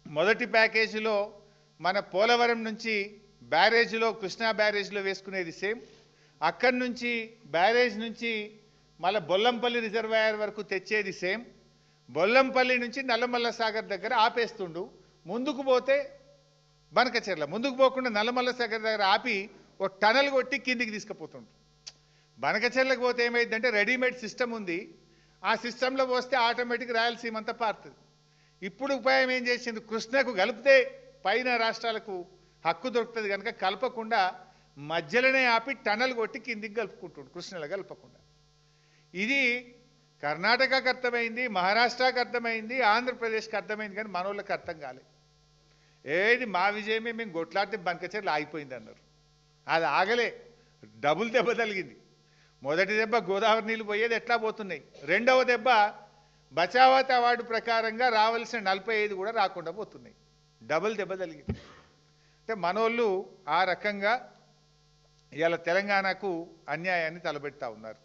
మొదటి ప్యాకేజీలో మన పోలవరం నుంచి బ్యారేజ్లో కృష్ణా బ్యారేజ్లో వేసుకునేది సేమ్, అక్కడి నుంచి బ్యారేజ్ నుంచి మళ్ళీ బొల్లంపల్లి రిజర్వాయర్ వరకు తెచ్చేది సేమ్, బొల్లంపల్లి నుంచి నల్లమల్ల సాగర్ దగ్గర ఆపేస్తుండు, ముందుకు పోతే బనకచెర్ల, ముందుకు పోకుండా నల్లమల్ల సాగర్ దగ్గర ఆపి ఒక టనల్ కొట్టి కిందికి తీసుకుపోతుండు. బనకచెర్లకు పోతే ఏమైందంటే రెడీమేడ్ సిస్టమ్ ఉంది, ఆ సిస్టంలో పోస్తే ఆటోమేటిక్ రాయలసీమ అంతా పారుతుంది. ఇప్పుడు ఉపాయం ఏం చేసింది, కృష్ణకు కలిపితే పైన రాష్ట్రాలకు హక్కు దొరుకుతుంది కనుక కలపకుండా మధ్యలోనే ఆపి టనల్ కొట్టి కిందికి కలుపుకుంటుండు, కృష్ణలో కలపకుండా. ఇది కర్ణాటకకు అర్థమైంది, మహారాష్ట్రకు అర్థమైంది, ఆంధ్రప్రదేశ్కి అర్థమైంది, కానీ మనోళ్ళకి అర్థం కాలేదు. ఏది మా విజయమే, మేము గొట్లాడితే బనకచెర్ల ఆగిపోయింది అన్నారు. అది ఆగలే, డబుల్ దెబ్బ తగిలింది. మొదటి దెబ్బ గోదావరి నీళ్ళు పోయేది ఎట్లా పోతున్నాయి, రెండవ దెబ్బ బచావత్ అవార్డు ప్రకారంగా రావాల్సిన 45 కూడా రాకుండా పోతున్నాయి. డబుల్ దెబ్బ తగిలింది. అంటే మనోళ్ళు ఆ రకంగా ఇవాళ తెలంగాణకు అన్యాయాన్ని తలబెడతా ఉన్నారు.